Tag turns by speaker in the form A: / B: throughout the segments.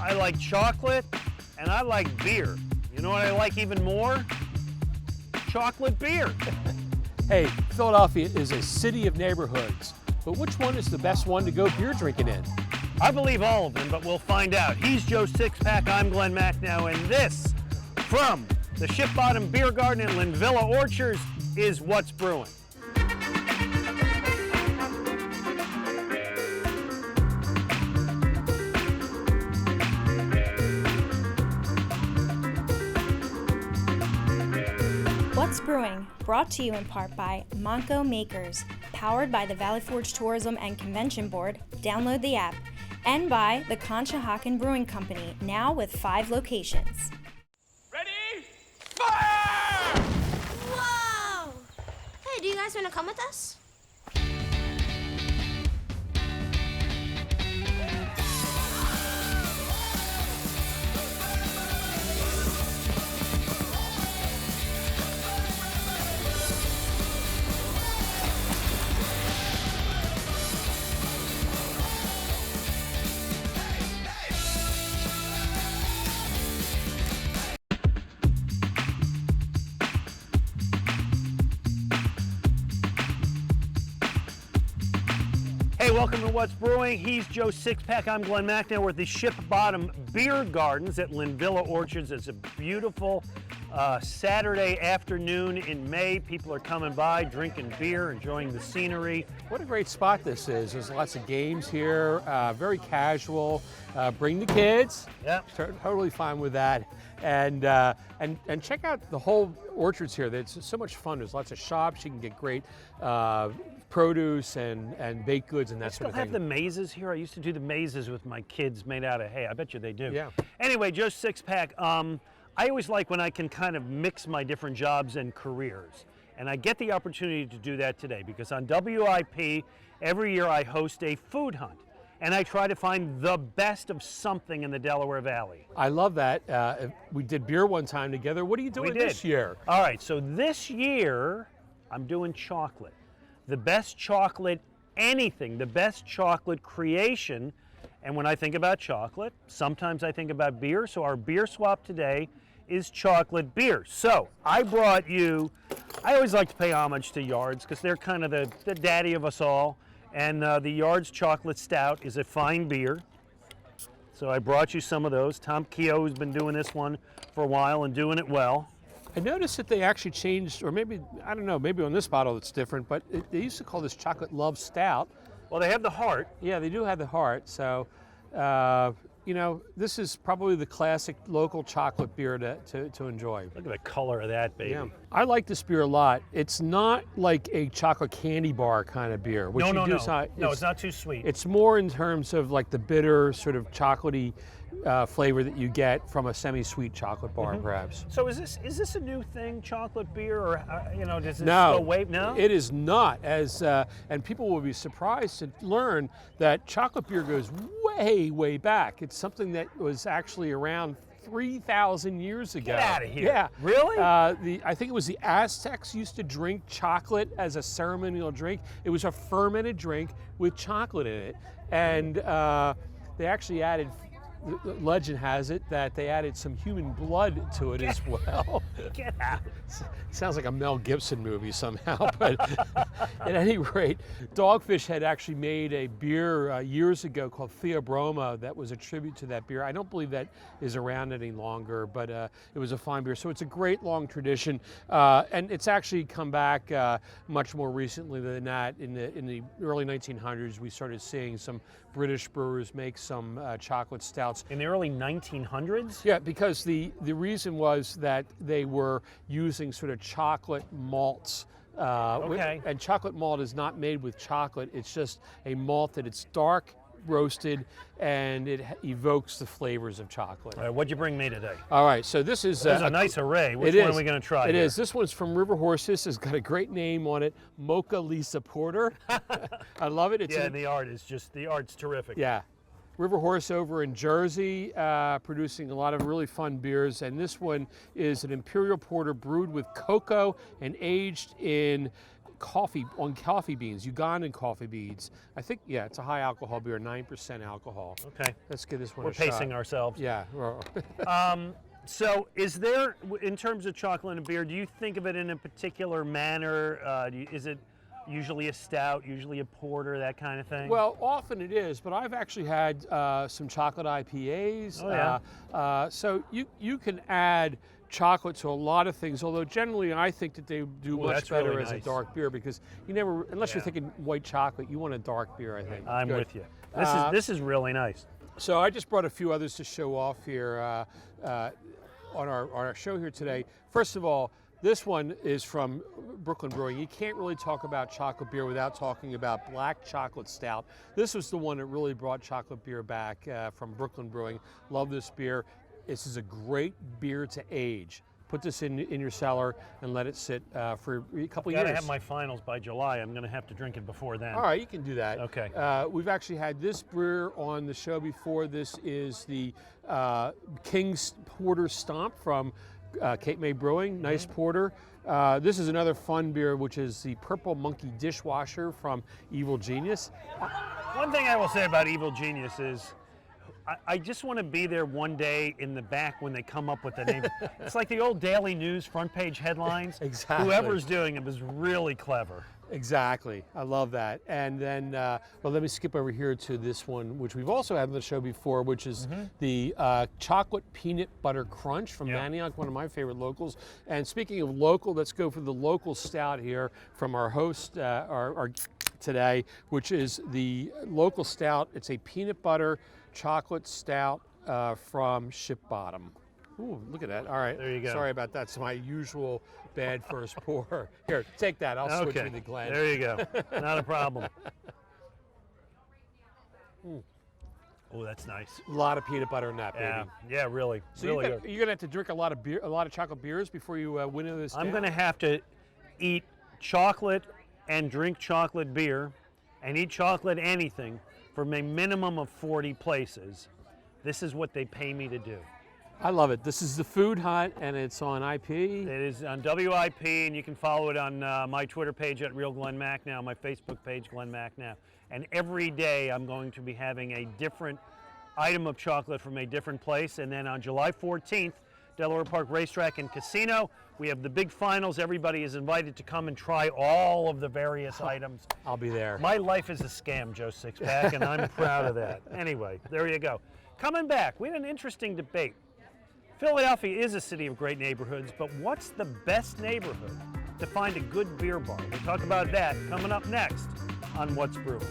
A: I like chocolate, and I like beer. You know what I like even more? Chocolate beer.
B: Hey, Philadelphia is a city of neighborhoods, but which one is the best one to go beer drinking in?
A: I believe all of them, but we'll find out. He's Joe Sixpack, I'm Glen Macnow, and this, from the Ship Bottom Beer Garden in Linvilla Orchards, is What's Brewing.
C: What's Brewing, brought to you in part by Monco Makers, powered by the Valley Forge Tourism and Convention Board, download the app, and by the Conshohocken Brewing Company, now with 5 locations.
D: Ready? Fire!
E: Whoa! Hey, do you guys want to come with us?
A: Hey, welcome to What's Brewing. He's Joe Sixpack. I'm Glen Macnow. We're at the Ship Bottom Beer Gardens at Linvilla Orchards. It's a beautiful Saturday afternoon in May. People are coming by, drinking beer, enjoying the scenery.
B: What a great spot this is. There's lots of games here, very casual. Bring the kids.
A: Yeah.
B: Totally fine with that. And check out the whole orchards here. It's so much fun. There's lots of shops. You can get great produce and baked goods and that sort of thing.
A: Still have the mazes here. I used to do the mazes with my kids made out of hay. I bet you they do.
B: Yeah.
A: Anyway, Joe Sixpack, I always like when I can kind of mix my different jobs and careers. And I get the opportunity to do that today because on WIP, every year I host a food hunt. And I try to find the best of something in the Delaware Valley.
B: I love that. We did beer one time together. What are you doing this year?
A: All right, so this year I'm doing chocolate. The best chocolate, anything, the best chocolate creation. And when I think about chocolate, sometimes I think about beer. So our beer swap today is chocolate beer. So I brought you, I always like to pay homage to Yards because they're kind of the daddy of us all. And the Yards Chocolate Stout is a fine beer. So I brought you some of those. Tom Keogh has been doing this one for a while and doing it well.
B: I noticed that they actually changed, or maybe, I don't know, maybe on this bottle it's different, but they used to call this Chocolate Love Stout.
A: Well, they have the heart.
B: Yeah, they do have the heart. So, you know, this is probably the classic local chocolate beer to enjoy.
A: Look at the color of that, baby.
B: Yeah. I like this beer a lot. It's not like a chocolate candy bar kind of beer.
A: No, it's not too sweet.
B: It's more in terms of like the bitter, sort of chocolatey flavor that you get from a semi-sweet chocolate bar, perhaps.
A: So is this a new thing, chocolate beer, or you know, does it
B: No,
A: go way? No,
B: it is not. And people will be surprised to learn that chocolate beer goes way back. It's something that was actually around 3,000 years ago.
A: Get out of here.
B: Yeah.
A: Really?
B: I think it was the Aztecs used to drink chocolate as a ceremonial drink. It was a fermented drink with chocolate in it. And they actually added, the legend has it that they added some human blood to it as well.
A: Get out.
B: Sounds like a Mel Gibson movie somehow, but at any rate, Dogfish had actually made a beer years ago called Theobroma that was a tribute to that beer. I don't believe that is around any longer, but it was a fine beer. So it's a great long tradition, and it's actually come back much more recently than that. In the early 1900s, we started seeing some British brewers make some chocolate stouts.
A: In the early 1900s?
B: Yeah, because the reason was that they were using sort of chocolate malts.
A: Okay.
B: And chocolate malt is not made with chocolate. It's just a malt that it's dark, roasted, and it evokes the flavors of chocolate.
A: All right, what'd you bring me today?
B: All right, so this is
A: There's a nice array. Which one are we going to try?
B: It is. This one's from River Horses. It's got a great name on it, Mocha Lisa Porter. I love it.
A: And the art's terrific.
B: Yeah. River Horse over in Jersey, producing a lot of really fun beers, and this one is an Imperial Porter brewed with cocoa and aged in coffee beans, Ugandan coffee beans. I think, yeah, it's a high alcohol beer, 9% alcohol.
A: Okay.
B: Let's give this one
A: We're
B: a shot.
A: pacing ourselves.
B: Yeah.
A: So is there, in terms of chocolate and beer, do you think of it in a particular manner? Is it usually a stout, usually a porter, that kind of thing?
B: Well, often it is, but I've actually had some chocolate IPAs.
A: Oh, yeah.
B: So you can add chocolate to a lot of things, although generally I think that they do much
A: that's
B: better
A: really
B: as a
A: nice.
B: dark beer, because you never, unless you're
A: Yeah.
B: thinking white chocolate, you want a dark beer, I think.
A: I'm
B: Good.
A: with you. This is really nice.
B: So I just brought a few others to show off here on our show here today. First of all, this one is from Brooklyn Brewing. You can't really talk about chocolate beer without talking about black chocolate stout. This was the one that really brought chocolate beer back from Brooklyn Brewing. Love this beer. This is a great beer to age. Put this in your cellar and let it sit for a couple years.
A: Gotta have my finals by July. I'm gonna have to drink it before then.
B: All right, you can do that.
A: Okay.
B: We've actually had this brewer on the show before. This is the King's Porter Stomp from Cape May Brewing. Nice porter. This is another fun beer, which is the Purple Monkey Dishwasher from Evil Genius.
A: One thing I will say about Evil Genius is I just want to be there one day in the back when they come up with the name. It's like the old Daily News front page headlines.
B: Exactly.
A: Whoever's doing it was really clever.
B: Exactly. I love that. And then, well, let me skip over here to this one, which we've also had on the show before, which is the Chocolate Peanut Butter Crunch from Manioc, one of my favorite locals. And speaking of local, let's go for the local stout here from our host our today, which is the local stout. It's a peanut butter chocolate stout from Ship Bottom. Ooh, look at that. All right.
A: There you go.
B: Sorry about that. It's my usual bad first pour. Here, take that. I'll switch with the Glen.
A: There you go. Not a problem. Oh, that's nice.
B: A lot of peanut butter in that, baby.
A: Yeah, really.
B: So
A: really
B: you're going to have to drink a lot of beer, a lot of chocolate beers before you win into this.
A: I'm going to have to eat chocolate and drink chocolate beer and eat chocolate anything from a minimum of 40 places. This is what they pay me to do.
B: I love it. This is the Food Hut, and it's on IP.
A: It is on WIP, and you can follow it on my Twitter page at Real Glen Macnow, my Facebook page, Glen Macnow. And every day I'm going to be having a different item of chocolate from a different place. And then on July 14th, Delaware Park Racetrack and Casino, we have the big finals. Everybody is invited to come and try all of the various items.
B: I'll be there.
A: My life is a scam, Joe Sixpack, and I'm proud of that. Anyway, there you go. Coming back, we had an interesting debate. Philadelphia is a city of great neighborhoods, but what's the best neighborhood to find a good beer bar? We'll talk about that coming up next on What's Brewing.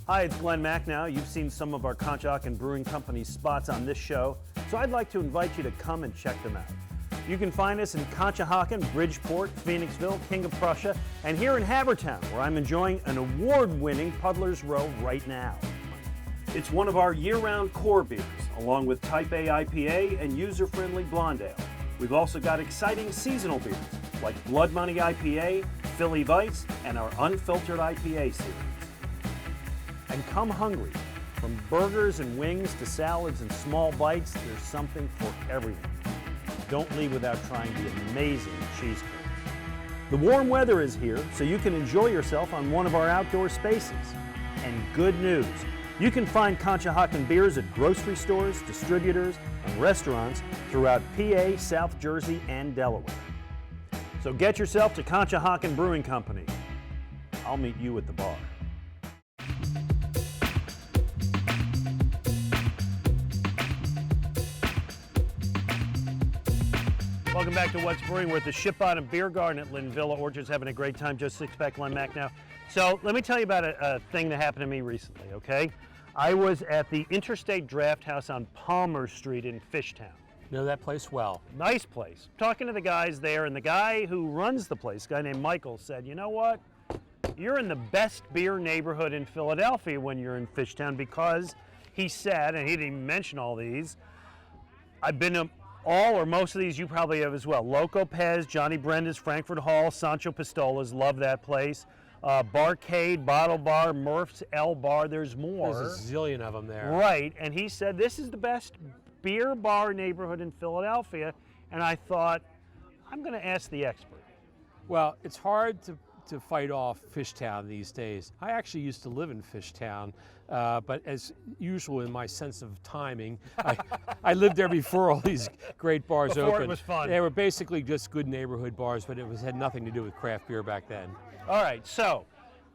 A: Hi, it's Glen Macnow. You've seen some of our Conshohocken Brewing Company's spots on this show, so I'd like to invite you to come and check them out. You can find us in Conshohocken, Bridgeport, Phoenixville, King of Prussia, and here in Havertown, where I'm enjoying an award-winning Puddler's Row right now. It's one of our year-round core beers, along with Type A IPA and user-friendly blonde ale. We've also got exciting seasonal beers, like Blood Money IPA, Philly Vice, and our Unfiltered IPA series. And come hungry. From burgers and wings to salads and small bites, there's something for everyone. Don't leave without trying the amazing cheese curds. The warm weather is here, so you can enjoy yourself on one of our outdoor spaces. And good news, you can find Conshohocken beers at grocery stores, distributors, and restaurants throughout PA, South Jersey, and Delaware. So get yourself to Conshohocken Brewing Company. I'll meet you at the bar. Welcome back to What's Brewing. We're at the Ship Bottom Beer Garden at Linvilla Orchards, having a great time. Joe Sixpack, Glen Macnow. So let me tell you about a thing that happened to me recently, okay? I was at the Interstate Draft House on Palmer Street in Fishtown.
B: Know that place well.
A: Nice place. Talking to the guys there, and the guy who runs the place, a guy named Michael, said, you know what? You're in the best beer neighborhood in Philadelphia when you're in Fishtown, because he said, and he didn't even mention all these, I've been to all or most of these you probably have as well. Loco Pez, Johnny Brenda's, Frankfurt Hall, Sancho Pistola's, love that place. Barcade, Bottle Bar, Murph's, L Bar, there's more.
B: There's a zillion of them there.
A: Right, and he said this is the best beer bar neighborhood in Philadelphia, and I thought, I'm going to ask the expert.
B: Well, it's hard to fight off Fishtown these days. I actually used to live in Fishtown, but as usual in my sense of timing, I lived there before all these great bars
A: Before
B: opened.
A: it was fun.
B: They were basically just good neighborhood bars, but had nothing to do with craft beer back then.
A: All right, so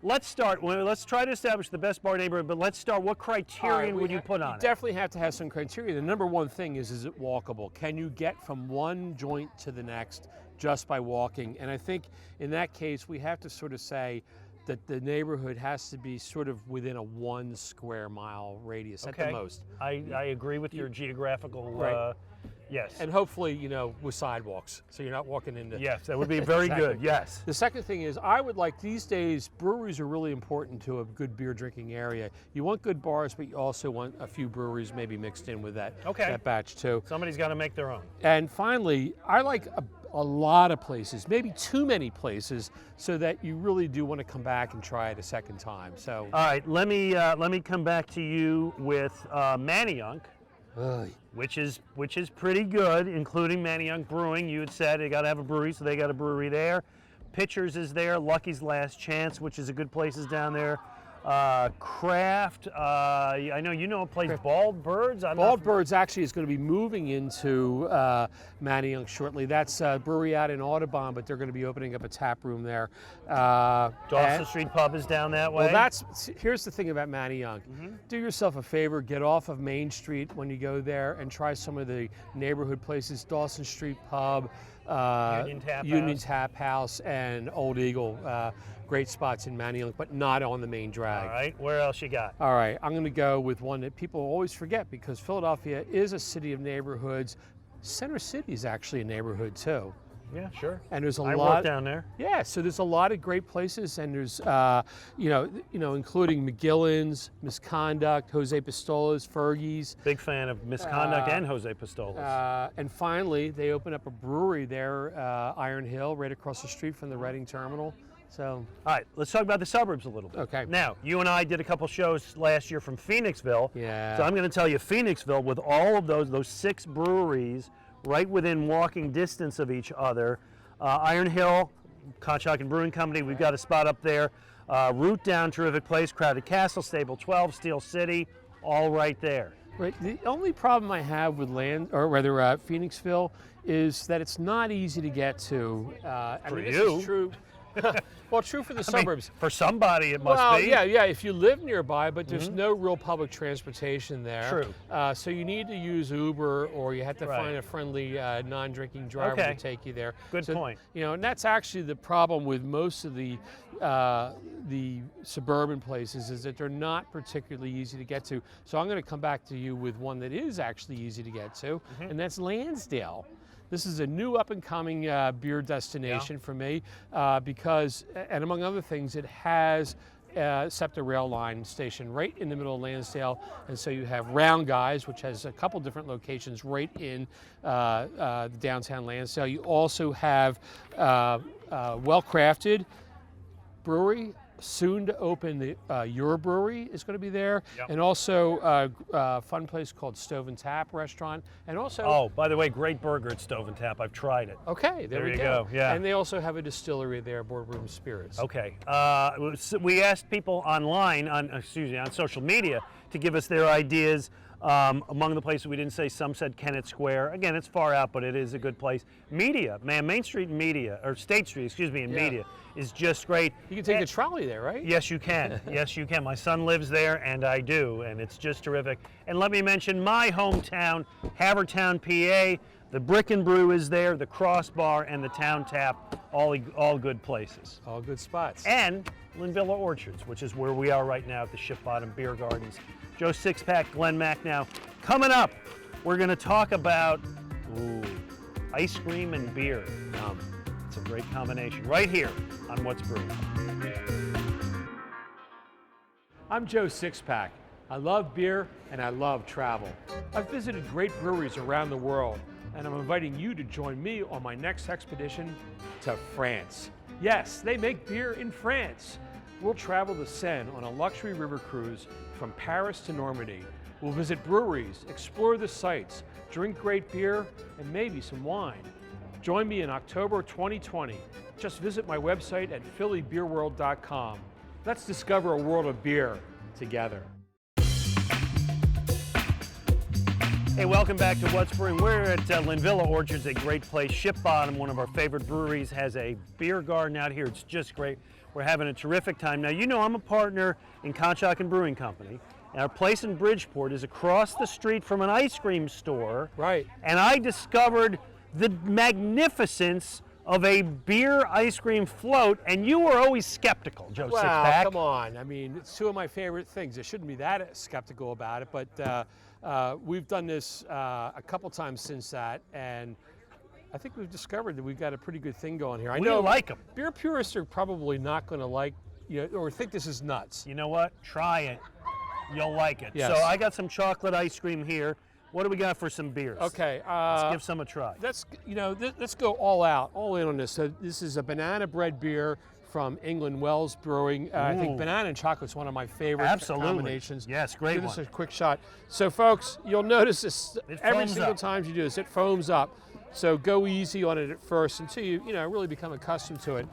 A: let's start. Let's try to establish the best bar neighborhood, but let's start. What criterion would you put on it?
B: You definitely have to have some criteria. The number one thing is it walkable? Can you get from one joint to the next just by walking? And I think in that case, we have to sort of say that the neighborhood has to be sort of within a 1 square mile radius at the most.
A: I agree with your geographical,
B: Right.
A: yes.
B: And hopefully, with sidewalks, so you're not walking into.
A: Yes, that would be very
B: Exactly.
A: good, yes.
B: The second thing is, I would like, these days, breweries are really important to a good beer drinking area. You want good bars, but you also want a few breweries maybe mixed in with that, that batch too.
A: Somebody's got to make their own.
B: And finally, I like a lot of places, maybe too many places, so that you really do want to come back and try it a second time. So.
A: All right, let me come back to you with Manayunk, which is pretty good, including Manayunk Brewing. You had said they got to have a brewery, so they got a brewery there. Pitchers is there. Lucky's Last Chance, which is a good place, is down there. Craft, I know you know a place, Bald Birds.
B: Bald Birds actually is going to be moving into Manayunk shortly. That's a brewery out in Audubon, but they're going to be opening up a tap room there.
A: Dawson Street Pub is down that way.
B: Well, here's the thing about Manayunk. Do yourself a favor, get off of Main Street when you go there and try some of the neighborhood places, Dawson Street Pub,
A: Union
B: Tap House, and Old Eagle. Great spots in Manayunk, but not on the main drag.
A: All right, where else you got?
B: All right, I'm going to go with one that people always forget because Philadelphia is a city of neighborhoods. Center City is actually a neighborhood too.
A: Yeah, sure.
B: And there's a
A: I
B: lot
A: work down there.
B: Yeah, so there's a lot of great places, and there's including McGillen's, Misconduct, Jose Pistola's, Fergie's.
A: Big fan of Misconduct and Jose Pistola's.
B: And finally, they opened up a brewery there, Iron Hill, right across the street from the Reading Terminal. So.
A: All right, let's talk about the suburbs a little bit.
B: Okay.
A: Now, you and I did a couple shows last year from Phoenixville.
B: Yeah.
A: So I'm going to tell you, Phoenixville, with all of those 6 breweries right within walking distance of each other. Iron Hill, Conshohocken Brewing Company, we've got a spot up there. Root Down, terrific place. Crowded Castle, Stable 12, Steel City, all right there.
B: Right. The only problem I have with Phoenixville is that it's not easy to get to. This is true. Well, true for the suburbs.
A: For somebody, it must be.
B: Yeah. If you live nearby, but there's no real public transportation there.
A: True.
B: So you need to use Uber, or you have to find a friendly non-drinking driver to take you there.
A: Good point.
B: And that's actually the problem with most of the suburban places, is that they're not particularly easy to get to. So I'm going to come back to you with one that is actually easy to get to, and that's Lansdale. This is a new up-and-coming beer destination for me because, and among other things, it has a SEPTA rail line station right in the middle of Lansdale. And so you have Round Guys, which has a couple different locations right in the downtown Lansdale. You also have Well Crafted Brewery, soon to open. Your Brewery is going to be there, and also a fun place called Stove and Tap restaurant, and also.
A: Oh, by the way, great burger at Stove and Tap. I've tried it.
B: Okay, there
A: you go. Yeah,
B: and they also have a distillery there, Boardroom Spirits.
A: Okay, we asked people online on social media to give us their ideas. Among the places we didn't say, some said Kennett Square. Again, it's far out, but it is a good place. Media, man, Main Street and Media, or State Street, excuse me, and Media is just great.
B: You can take a trolley there, right?
A: Yes, you can. Yes, you can. My son lives there, and I do, and it's just terrific. And let me mention my hometown, Havertown, PA. The Brick and Brew is there, the Crossbar, and the Town Tap, all good places.
B: All good spots.
A: And Linvilla Orchards, which is where we are right now at the Ship Bottom Beer Gardens. Joe Sixpack, Glen Macnow. Coming up, we're going to talk about ice cream and beer. It's a great combination right here on What's Brewing.
B: I'm Joe Sixpack. I love beer and I love travel. I've visited great breweries around the world, and I'm inviting you to join me on my next expedition to France. Yes, they make beer in France. We'll travel the Seine on a luxury river cruise from Paris to Normandy. We'll visit breweries, explore the sights, drink great beer, and maybe some wine. Join me in October 2020. Just visit my website at phillybeerworld.com. Let's discover a world of beer together.
A: Hey, welcome back to What's Brewing. We're at Linvilla Orchards, a great place. Ship Bottom, one of our favorite breweries, has a beer garden out here. It's just great. We're having a terrific time. Now, you know I'm a partner in Conshohocken Brewing Company, and our place in Bridgeport is across the street from an ice cream store.
B: Right.
A: And I discovered the magnificence of a beer ice cream float, and you were always skeptical, Joe
B: Well,
A: Sixpack.
B: come on. I mean, it's two of my favorite things. I shouldn't be that skeptical about it, but we've done this a couple times since that, and I think we've discovered that we've got a pretty good thing going here. I know
A: like them.
B: Beer purists are probably not going to like, or think this is nuts.
A: You know what? Try it. You'll like it.
B: Yes.
A: So I got some chocolate ice cream here. What do we got for some beers?
B: Okay.
A: Let's give some a try.
B: Let's go all out, all in on this. So this is a banana bread beer from England Wells Brewing. I think banana and chocolate is one of my favorite combinations.
A: Yes, great
B: Give
A: one.
B: this a quick shot. So folks, you'll notice this
A: It
B: every
A: foams
B: single
A: up.
B: time you do this, it foams up. So go easy on it at first until you really become accustomed to it.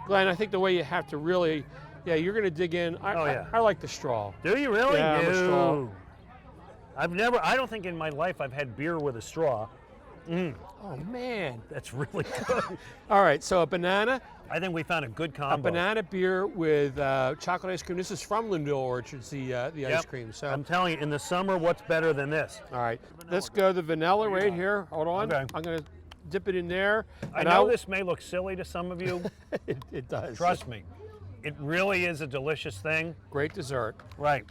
B: Glenn, I think the way you have to really, you're going to dig in. I like the straw.
A: Do you really?
B: Yeah, I'm a straw.
A: No. I don't think in my life I've had beer with a straw.
B: Oh man.
A: That's really good.
B: All right, so a banana.
A: I think we found a good combo.
B: A banana beer with chocolate ice cream. This is from Linvilla Orchards, the ice cream. So
A: I'm telling you, in the summer, what's better than this?
B: all right, let's go the vanilla right here. Hold on.
A: Okay.
B: I'm going to dip it in there.
A: I know this may look silly to some of you.
B: it does.
A: Trust me. It really is a delicious thing.
B: Great dessert.
A: Right.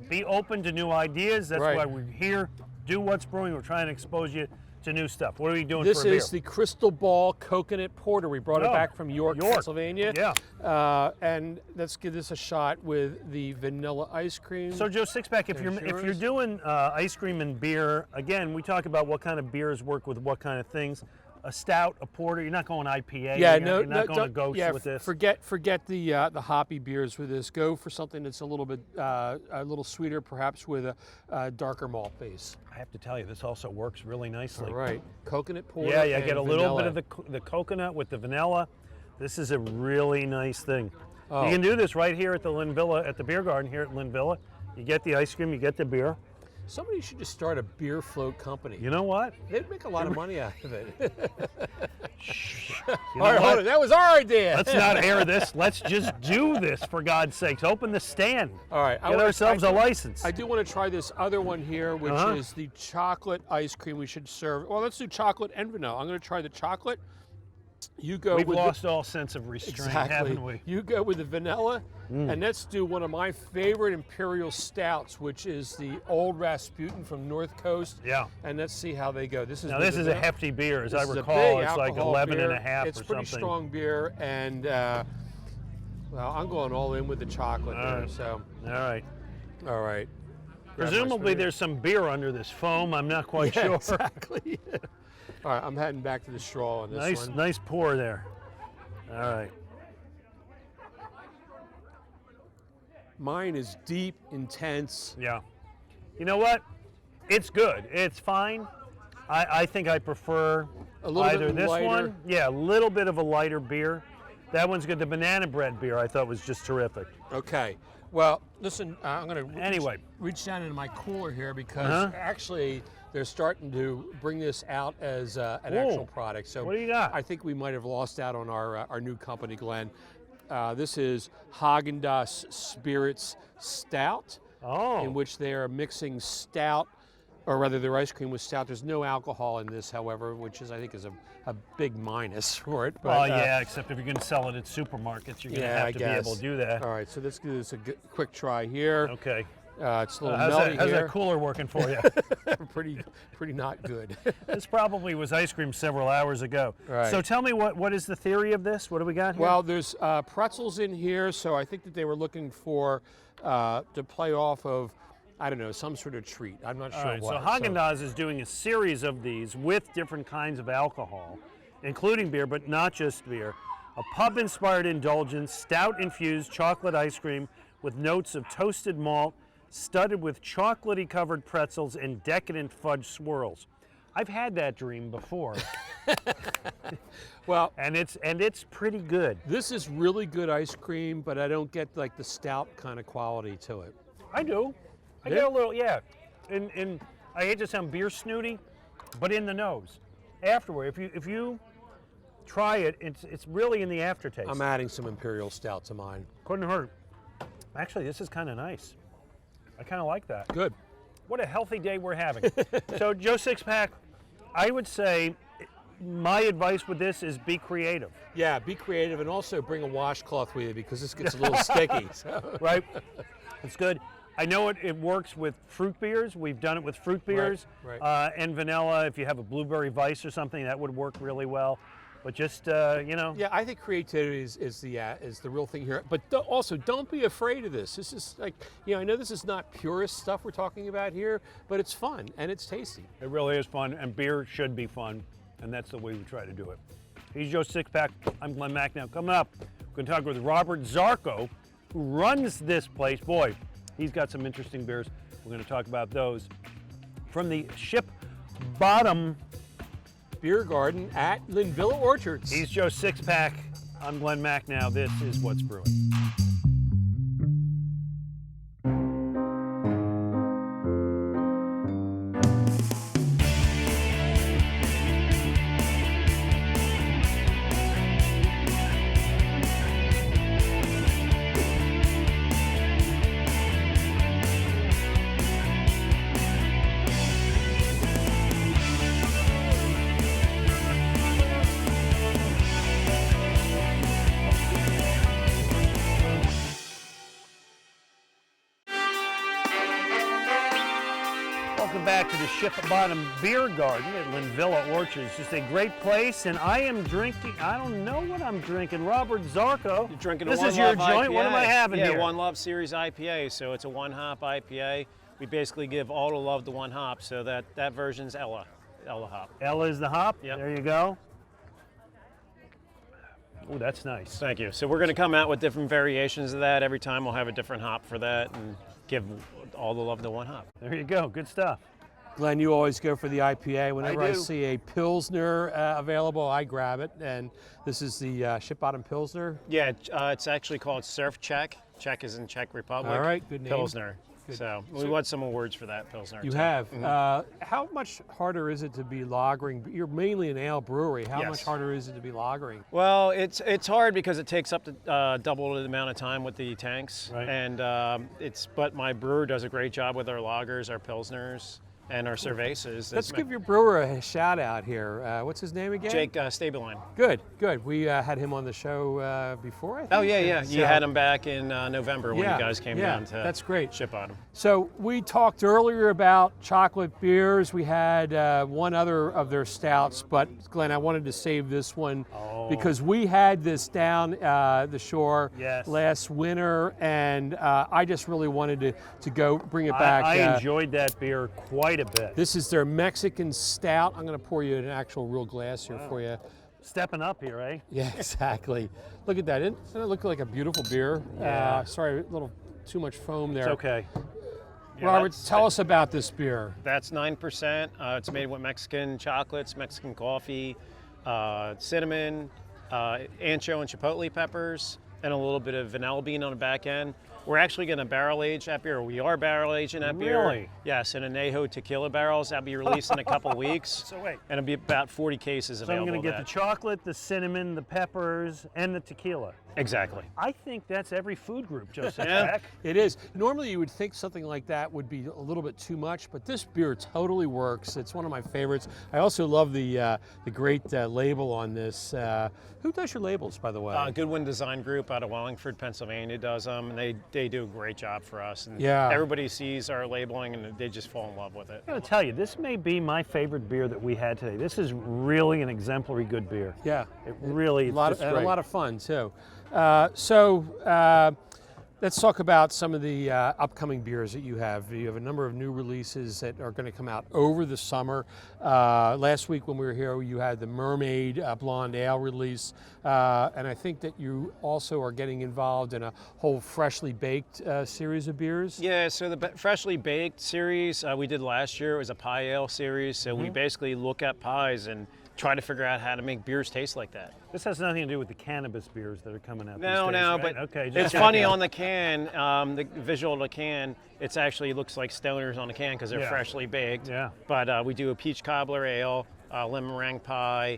A: Be open to new ideas. That's
B: Right.
A: why we're here. Do What's Brewing. We're trying to expose you to new stuff. What are we doing
B: This
A: for a beer?
B: is the Crystal Ball Coconut Porter. We brought it back from York, Pennsylvania.
A: Yeah.
B: And let's give this a shot with the vanilla ice cream.
A: So Joe Sixpack, if
B: There's
A: you're
B: yours.
A: doing ice cream and beer, again, we talk about what kind of beers work with what kind of things. A stout, a porter. You're not going IPA.
B: Yeah,
A: you're not going to Ghost
B: yeah,
A: with this.
B: Forget the hoppy beers with this. Go for something that's a little bit a little sweeter, perhaps with a darker malt base.
A: I have to tell you, this also works really nicely.
B: All right, coconut porter.
A: Yeah,
B: and
A: get a little bit
B: vanilla.
A: of the coconut with the vanilla. This is a really nice thing.
B: Oh.
A: You can do this right here at the Linvilla, at the beer garden here at Linvilla. You get the ice cream, you get the beer.
B: Somebody should just start a beer float company.
A: You know what?
B: They'd make a lot of money out of it.
A: You know
B: All right, hold
A: what?
B: on. That was our idea.
A: Let's not air this. Let's just do this, for God's sakes. Open the stand.
B: All right,
A: Get ourselves a license.
B: I do want to try this other one here, which
A: Uh-huh.
B: is the chocolate ice cream we should serve. Well, let's do chocolate and vanilla. I'm going to try the chocolate. You go
A: We've
B: with
A: lost all sense of restraint, haven't we?
B: You go with the vanilla, and let's do one of my favorite imperial stouts, which is the Old Rasputin from North Coast.
A: Yeah.
B: And let's see how they go. This is
A: Now,
B: with
A: this
B: the
A: is a
B: vanilla.
A: hefty beer. As
B: This
A: I
B: is a
A: recall,
B: big
A: it's like
B: alcohol
A: 11
B: beer.
A: and a half
B: It's
A: or
B: pretty
A: something.
B: strong beer, and well, I'm going all in with the chocolate
A: All
B: there.
A: right.
B: So,
A: All right.
B: all right. Grab my
A: Presumably
B: spoon.
A: there's some beer under this foam. I'm not quite
B: Yeah,
A: sure.
B: exactly. All right, I'm heading back to the straw on this
A: Nice,
B: one.
A: nice pour there. All right.
B: Mine is deep, intense.
A: Yeah. You know what? It's good. It's fine. I think I prefer
B: A little
A: either
B: bit
A: this
B: lighter.
A: one. Yeah, a little bit of a lighter beer. That one's good. The banana bread beer I thought was just terrific.
B: Okay. Well, listen, I'm going to
A: Anyway.
B: reach down into my cooler here because
A: Uh-huh.
B: actually they're starting to bring this out as an
A: Ooh.
B: actual product. So
A: What do you got?
B: I think we might have lost out on our new company, Glenn. This is Haagen-Dazs Spirits Stout,
A: Oh.
B: in which they are mixing stout, or rather their ice cream with stout. There's no alcohol in this, however, which is I think is a big minus for it. But,
A: Well, yeah, except if you're going to sell it at supermarkets, you're going to
B: yeah,
A: have
B: I
A: to
B: guess.
A: be able to do that.
B: All right, so let's give this a quick try here.
A: Okay.
B: It's a little
A: How's
B: melty
A: that
B: here.
A: cooler working for you?
B: pretty not good.
A: This probably was ice cream several hours ago.
B: Right.
A: So tell me, what is the theory of this? What do we got here?
B: Well, there's pretzels in here, so I think that they were looking for to play off of, I don't know, some sort of treat. I'm not
A: All
B: sure
A: right,
B: what.
A: so Haagen-Dazs is doing a series of these with different kinds of alcohol, including beer, but not just beer. A pub-inspired indulgence, stout-infused chocolate ice cream with notes of toasted malt, studded with chocolatey-covered pretzels and decadent fudge swirls. I've had that dream before.
B: Well,
A: and it's pretty good.
B: this is really good ice cream, but I don't get like the stout kind of quality to it.
A: I do. I
B: Yeah?
A: get a little, yeah. And I hate to sound beer snooty, but in the nose. Afterward, if you try it, it's really in the aftertaste.
B: I'm adding some imperial stout to mine.
A: Couldn't hurt. Actually, this is kind of nice. I kind of like that.
B: Good.
A: What a healthy day we're having. So, Joe Sixpack, I would say my advice with this is be creative.
B: Yeah, be creative and also bring a washcloth with you because this gets a little sticky. So.
A: Right? It's good. I know it works with fruit beers. We've done it with fruit beers.
B: Right.
A: And vanilla, if you have a blueberry vice or something, that would work really well. But just, you know.
B: Yeah, I think creativity is the real thing here. But also, don't be afraid of this. This is like, I know this is not purist stuff we're talking about here, but it's fun and it's tasty.
A: It really is fun, and beer should be fun, and that's the way we try to do it. He's Joe Sixpack. I'm Glen Macnow. Coming up, we're going to talk with Robert Zarko, who runs this place. Boy, he's got some interesting beers. We're going to talk about those from the Ship Bottom
B: Beer garden at Linvilla Orchards.
A: He's Joe Sixpack. I'm Glen Macnow. This is What's Brewing. Welcome back to the Ship Bottom Beer Garden at Linvilla Orchards. Just a great place, and I am drinking, I don't know what I'm drinking, Robert Zarko.
F: You're drinking
A: this
F: a One
A: is your
F: Love
A: joint?
F: IPA.
A: What am I having
F: yeah,
A: here?
F: One Love Series IPA, so it's a one-hop IPA. We basically give all the love to one hop, so that version's Ella hop.
A: Ella is the hop.
F: Yep.
A: There you go. Oh, that's nice.
F: Thank you. So we're going to come out with different variations of that. Every time we'll have a different hop for that and give all the love to one hop.
A: There you go. Good stuff.
B: Glenn, you always go for the IPA. Whenever I
A: do.
B: see a Pilsner available, I grab it. And this is the Ship Bottom Pilsner.
F: Yeah, it's actually called Surf Czech. Czech is in Czech Republic.
B: All right, good name.
F: Pilsner.
B: Good.
F: So we won some awards for that Pilsner.
B: You
F: too.
B: have. How much harder is it to be lagering? You're mainly an ale brewery. How
F: Yes.
B: much harder is it to be lagering?
F: Well, it's hard because it takes up to double the amount of time with the tanks,
A: Right.
F: and but my brewer does a great job with our lagers, our pilsners, and our cervezas.
B: Let's give your brewer a shout out here. What's his name again?
F: Jake Stableline.
B: Good, good. We had him on the show before, I think.
F: Oh yeah.
B: So-
F: You had him back in November when you guys came down to
B: that's great.
F: Ship Bottom.
B: So we talked earlier about chocolate beers. We had one other of their stouts, but Glenn, I wanted to save this one because we had this down the shore
A: Yes.
B: last winter, and I just really wanted to go bring it back.
A: I enjoyed that beer quite a bit.
B: This is their Mexican stout. I'm going to pour you an actual real glass here for you.
A: Stepping up here, eh?
B: Yeah, exactly. Look at that. Doesn't it look like a beautiful beer?
A: Yeah.
B: Sorry, a little too much foam there.
A: It's okay.
B: Robert, tell us about this beer.
F: That's 9%. It's made with Mexican chocolates, Mexican coffee, cinnamon, ancho and chipotle peppers, and a little bit of vanilla bean on the back end. We're actually going to barrel age that beer. We are barrel aging that beer.
A: Really?
F: Yes, in Anejo tequila barrels. That'll be released in a couple weeks.
A: So wait.
F: And it'll be about 40 cases
A: So I'm
F: available.
A: going to get
F: of
A: the
F: that.
A: chocolate, the cinnamon, the peppers, and the tequila.
F: Exactly.
A: I think that's every food group, Joe Sixpack.
F: Yeah.
B: It is. Normally you would think something like that would be a little bit too much, but this beer totally works. It's one of my favorites. I also love the great label on this. Who does your labels, by the way?
F: Goodwin Design Group out of Wallingford, Pennsylvania does them, and they do a great job for us. And
B: Yeah.
F: everybody sees our labeling and they just fall in love with it.
A: I gotta tell you, this may be my favorite beer that we had today. This is really an exemplary good beer.
B: Yeah.
A: It really is just
B: and a
A: great.
B: lot of fun, too. Let's talk about some of the upcoming beers that you have. You have a number of new releases that are going to come out over the summer. Last week when we were here, you had the Mermaid Blonde Ale release. And I think that you also are getting involved in a whole freshly baked series of beers.
F: Yeah, so the freshly baked series we did last year was a pie ale series. So we basically look at pies and try to figure out how to make beers taste like that.
A: This has nothing to do with the cannabis beers that are coming out.
F: No,
A: these days,
F: no,
A: right?
F: but
A: okay,
F: it's
A: just
F: funny
A: checking.
F: on the can, the visual of the can, it's actually looks like stoners on the can because they're
A: Yeah.
F: freshly baked.
A: Yeah.
F: But we do a peach cobbler ale, lemon meringue pie,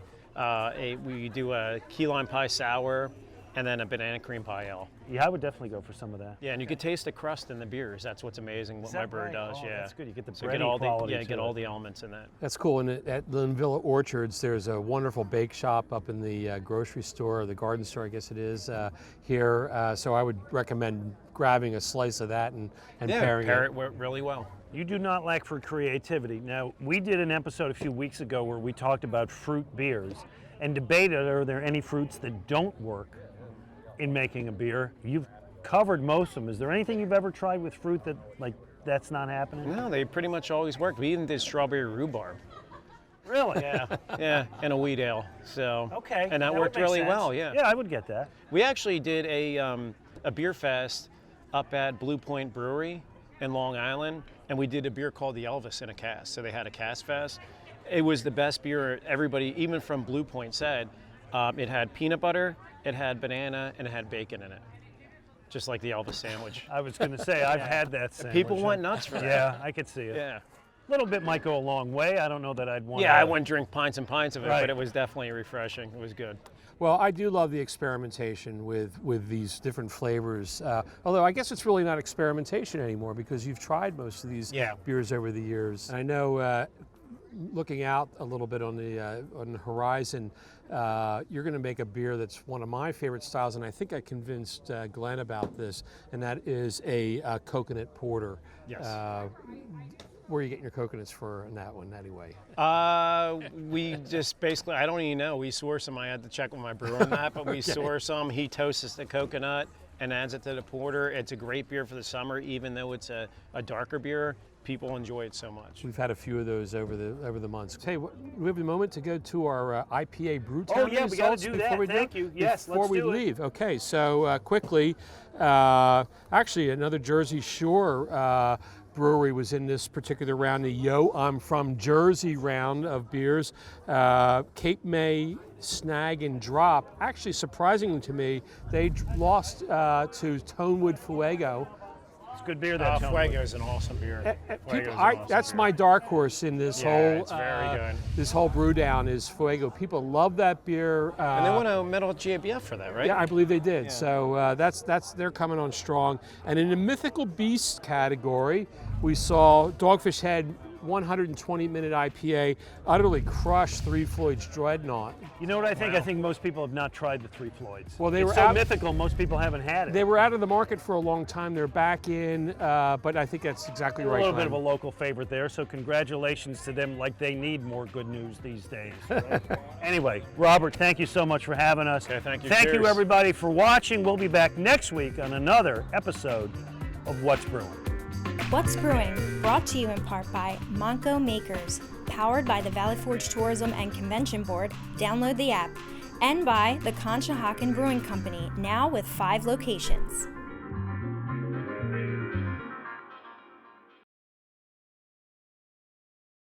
F: we do a key lime pie sour, and then a banana cream pie ale.
A: Yeah, I would definitely go for some of that.
F: Yeah, and you could taste the crust in the beers. That's what's amazing. What
A: Is
F: my
A: that
F: brewer
A: right?
F: does.
A: Oh,
F: Yeah,
A: that's good. You get the
F: so
A: bready
F: get all the
A: quality
F: yeah,
A: to
F: get
A: it.
F: all the elements in that.
B: That's cool. And at Linvilla Orchards, there's a wonderful bake shop up in the grocery store, or the garden store, I guess it is, here. So I would recommend grabbing a slice of that and pairing
F: pair
B: it.
F: it really well.
A: You do not lack for creativity. Now, we did an episode a few weeks ago where we talked about fruit beers and debated, are there any fruits that don't work in making a beer? You've covered most of them. Is there anything you've ever tried with fruit that, like, that's not happening?
F: No, they pretty much always work. We even did strawberry rhubarb.
A: Really?
F: Yeah, yeah, and a wheat ale. So
A: Okay.
F: and that
A: would
F: worked
A: make
F: really
A: sense.
F: well. Yeah.
A: Yeah, I would get that.
F: We actually did a beer fest up at Blue Point Brewery in Long Island, and we did a beer called the Elvis in a cask. So they had a cask fest. It was the best beer. Everybody, even from Blue Point, said it had peanut butter, it had banana, and it had bacon in it, just like the Elvis sandwich.
A: I was going to say, I've had that sandwich.
F: People went nuts for that.
A: Yeah, I could see it.
F: Yeah.
A: A little bit might go a long way. I don't know that I'd want
F: Yeah, I wouldn't drink pints and pints of it,
A: Right.
F: but it was definitely refreshing. It was good.
B: Well, I do love the experimentation with these different flavors. Although I guess it's really not experimentation anymore because you've tried most of these
F: Yeah.
B: beers over the years. And I know, looking out a little bit on the horizon, you're going to make a beer that's one of my favorite styles, and I think I convinced Glenn about this, and that is a coconut porter.
F: Yes.
B: Where are you getting your coconuts for on that one, anyway?
F: We just basically, I don't even know. We source them. I had to check with my brewer on that, but we source them. He toasts the coconut and adds it to the porter. It's a great beer for the summer, even though it's a darker beer. People enjoy it so much.
B: We've had a few of those over the months. Hey, we have a moment to go to our IPA brew
A: Oh,
B: town
A: yeah, we gotta
B: results
A: do
B: before
A: that.
B: we
A: Thank you. Yes,
B: before
A: let's
B: we
A: do it.
B: leave. Okay, so quickly, actually another Jersey Shore brewery was in this particular round, the Yo I'm From Jersey round of beers. Cape May Snag and Drop. Actually, surprisingly to me, they lost to Tonewood Fuego.
A: It's good beer, that Tony.
F: Fuego is an awesome beer. Fuego's an awesome
B: That's
F: beer.
B: my dark horse in this
F: Yeah,
B: whole
F: it's very good.
B: this whole brew down is Fuego. People love that beer.
F: And they won a medal at GABF for that, right?
B: Yeah, I believe they did. So that's they're coming on strong. And in the Mythical Beast category, we saw Dogfish Head 120-minute IPA utterly crushed Three Floyds Dreadnought.
A: You know what I think? I think most people have not tried the Three Floyds.
B: Well, they
A: it's
B: were
A: so
B: out-
A: mythical, most people haven't had it.
B: They were out of the market for a long time. They're back in, but I think that's exactly
A: a
B: right.
A: little bit of
B: Glenn.
A: a local favorite there, so congratulations to them, like they need more good news these days. Anyway, Robert, thank you so much for having us.
F: Okay, thank you.
A: Thank you,
F: Cheers.
A: everybody, for watching. We'll be back next week on another episode of What's Brewing.
C: What's Brewing, brought to you in part by Monco Makers, powered by the Valley Forge Tourism and Convention Board, download the app, and by the Conshohocken Brewing Company, now with 5 locations.